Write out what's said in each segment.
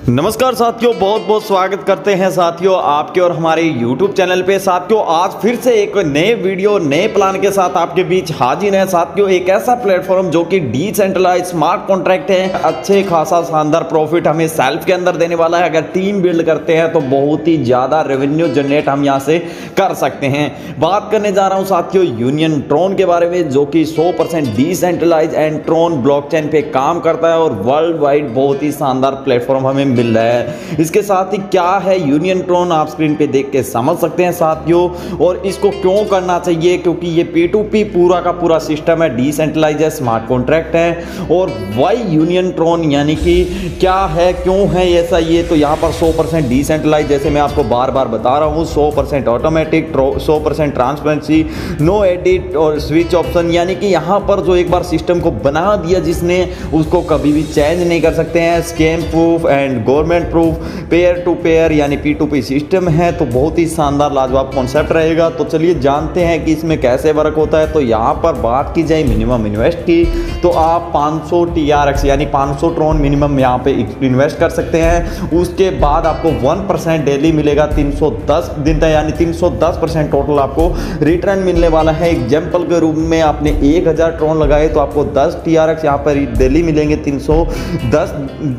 नमस्कार साथियों, बहुत बहुत स्वागत करते हैं साथियों आपके और हमारे YouTube चैनल पे। साथियों आज फिर से एक नए वीडियो नए प्लान के साथ आपके बीच हाजिर है। साथियों एक ऐसा प्लेटफॉर्म जो कि डिसेंट्रलाइज स्मार्ट कॉन्ट्रैक्ट है, अच्छे खासा शानदार प्रॉफिट हमें सेल्फ के अंदर देने वाला है। अगर टीम बिल्ड करते हैं तो बहुत ही ज़्यादा रेवेन्यू जनरेट हम यहाँ से कर सकते हैं। बात करने जा रहा हूँ साथियों यूनियन ट्रोन के बारे में, जो कि 100% डिसेंट्रलाइज एंड ट्रोन ब्लॉकचेन पे काम करता है और वर्ल्ड वाइड बहुत ही शानदार प्लेटफॉर्म हमें मिल रहा है। इसके साथ ही क्या है यूनियन ट्रोन आप स्क्रीन पे देख के समझ सकते हैं साथियों, और इसको क्यों करना चाहिए, क्योंकि ये P2P पूरा का पूरा सिस्टम है, डिसेंट्रलाइज है, स्मार्ट कॉन्ट्रैक्ट है। और वाई यूनियन ट्रोन यानी कि क्या है, क्यों है ऐसा, ये तो यहाँ पर 100% डिसेंट्रलाइज, जैसे मैं आपको बार बार बता रहा हूँ, 100% ऑटोमेटिक, 100% ट्रांसपेरेंसी, नो एडिट और स्विच ऑप्शन, यानी कि यहाँ पर जो एक बार सिस्टम को बना दिया जिसने, उसको कभी भी चेंज नहीं कर सकते हैं। Scam proof and government proof, peer to peer यानी P2P सिस्टम है, तो बहुत ही शानदार लाजवाब कॉन्सेप्ट रहेगा। तो चलिए जानते हैं कि इसमें कैसे वर्क होता है। तो यहाँ पर बात की जाए मिनिमम इन्वेस्ट की, तो आप 500 TRX यानी 500 ट्रोन मिनिमम यहाँ पे इन्वेस्ट कर सकते हैं। उसके बाद आपको 1% डेली मिलेगा 310 दिन तक, यानी 310% टोटल आपको रिटर्न मिलने वाला है। एग्जाम्पल के रूप में आपने 1000 ट्रोन लगाए तो आपको 10 TRX यहाँ पर डेली मिलेंगे 310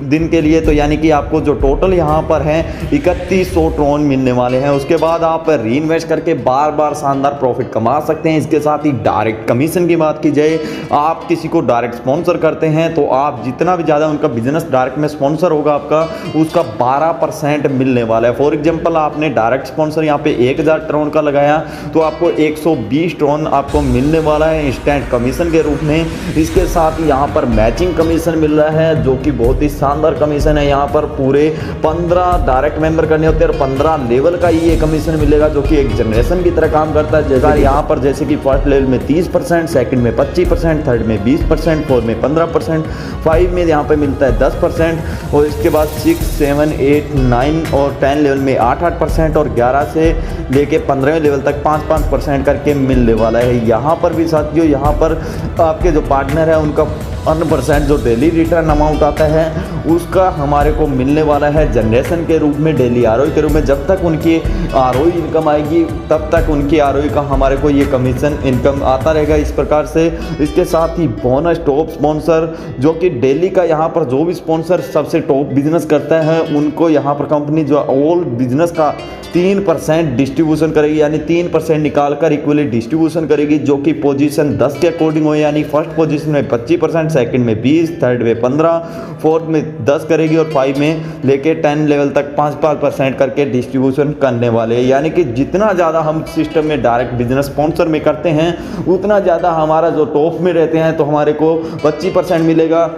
दिन के लिए। तो यानी कि आपको जो टोटल यहाँ पर है 3100 ट्रोन मिलने वाले हैं। उसके बाद आप री इन्वेस्ट करके बार बार शानदार प्रॉफिट कमा सकते हैं। इसके साथ ही डायरेक्ट कमीशन की बात की जाए, आप किसी को डायरेक्ट स्पॉन्सर करते हैं तो आप जितना भी ज़्यादा उनका बिजनेस डायरेक्ट में स्पॉन्सर होगा आपका, उसका 12% मिलने वाला है। फॉर एग्जाम्पल आपने डायरेक्ट स्पॉन्सर यहाँ पे 1000 ट्रोन का लगाया तो आपको 120 ट्रोन आपको मिलने वाला है इंस्टेंट कमीशन के रूप में। इसके साथ ही यहाँ पर मैचिंग कमीशन मिल रहा है, जो कि बहुत ही शानदार कमीशन है। यहाँ पर पूरे 15 डायरेक्ट मेंबर करने होते हैं और 15 लेवल का ये कमीशन मिलेगा, जो कि एक जनरेशन की तरह काम करता है। जैसा यहाँ पर जैसे कि फर्स्ट लेवल में 30%, सेकंड में 25%, थर्ड में 20%, फोर्थ में 15%, 5 में यहाँ पे मिलता है 10%, और इसके बाद 6, 7, 8, 9 और 10 लेवल में 8% और 11 से लेके 15वें लेवल तक 5% करके मिलने वाला है। यहाँ पर भी साथियों, यहाँ पर आपके जो पार्टनर है उनका 1% जो डेली रिटर्न अमाउंट आता है उसका हमारे को मिलने वाला है जनरेशन के रूप में, डेली ROI के रूप में। जब तक उनकी ROI इनकम आएगी तब तक उनकी ROI का हमारे को ये कमीशन इनकम आता रहेगा इस प्रकार से। इसके साथ ही बोनस टॉप स्पॉन्सर, जो कि डेली का यहाँ पर जो भी स्पॉन्सर सबसे टॉप बिजनेस करता है उनको यहाँ पर कंपनी जो ऑल बिजनेस का 3% डिस्ट्रीब्यूशन करेगी, यानी 3% निकाल कर इक्वली डिस्ट्रीब्यूशन करेगी, जो कि पोजीशन 10 के अकॉर्डिंग हो। यानी फर्स्ट पोजीशन में 25%, सेकंड में 20, थर्ड में 15, फोर्थ में 10 करेगी और 5 में लेके 10 लेवल तक 5% करके डिस्ट्रीब्यूशन करने वाले हैं। यानी कि जितना ज़्यादा हम सिस्टम में डायरेक्ट बिजनेस स्पॉन्सर में करते हैं उतना ज़्यादा हमारा जो टॉप में रहते हैं तो हमारे को 25% मिलेगा।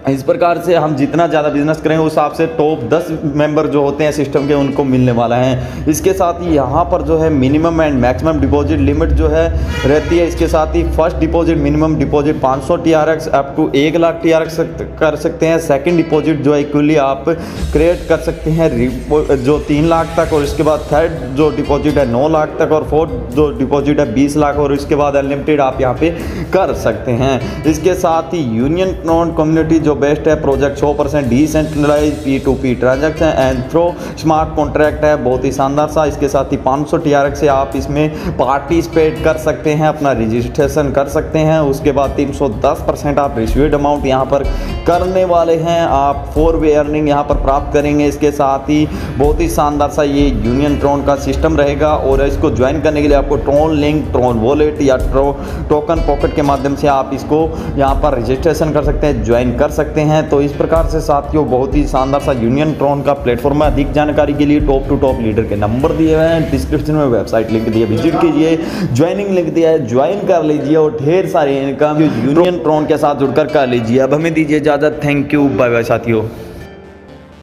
इस प्रकार से हम जितना ज़्यादा बिजनेस करेंगे उस हिसाब से टॉप 10 मेंबर जो होते हैं सिस्टम के उनको मिलने वाला है। इसके साथ ही यहाँ पर जो है minimum and maximum deposit limit जो है रहती है। इसके साथ ही first deposit minimum deposit 500 TRX up to 1 lakh TRX कर सकते हैं। सेकंड डिपॉजिट जो है इक्वली आप क्रिएट कर सकते हैं जो 3 लाख तक, और इसके बाद थर्ड जो डिपॉजिट है 9 लाख तक, और फोर्थ जो डिपॉजिट है 20 लाख, और इसके बाद अनलिमिटेड आप यहाँ पे कर सकते हैं। इसके साथ ही यूनियन ट्रोन कम्युनिटी जो बेस्ट है project 100% decentralise P2P transaction and through smart contract है, बहुत ही शानदार सा। इसके साथ ही 500 TRX से आप इसमें पार्टिसिपेट कर सकते हैं, अपना रजिस्ट्रेशन कर सकते हैं। उसके बाद 310% आप रिसीव्ड अमाउंट यहाँ पर करने वाले हैं, आप 4 वे अर्निंग यहाँ पर प्राप्त करेंगे। इसके साथ ही बहुत ही शानदार सा ये यूनियन ट्रोन का सिस्टम रहेगा, और इसको ज्वाइन करने के लिए आपको ट्रोन लिंक, ट्रोन वॉलेट या टोकन पॉकेट के माध्यम से आप इसको यहाँ पर रजिस्ट्रेशन कर सकते हैं, ज्वाइन कर सकते हैं। तो इस प्रकार से साथियों बहुत ही शानदार सा यूनियन ट्रोन का प्लेटफॉर्म है। अधिक जानकारी के लिए टॉप टू टॉप लीडर के नंबर दिए हुए हैं, डिस्क्रिप्शन में वेबसाइट लिंक दिया, विजिट कीजिए, ज्वाइनिंग लिंक दिया है, ज्वाइन कर लीजिए और ढेर सारे इनकम यूनियन ट्रोन के साथ जुड़कर कर लीजिए। अब हमें दीजिए इजाजत, थैंक यू, बाय बाय साथियों।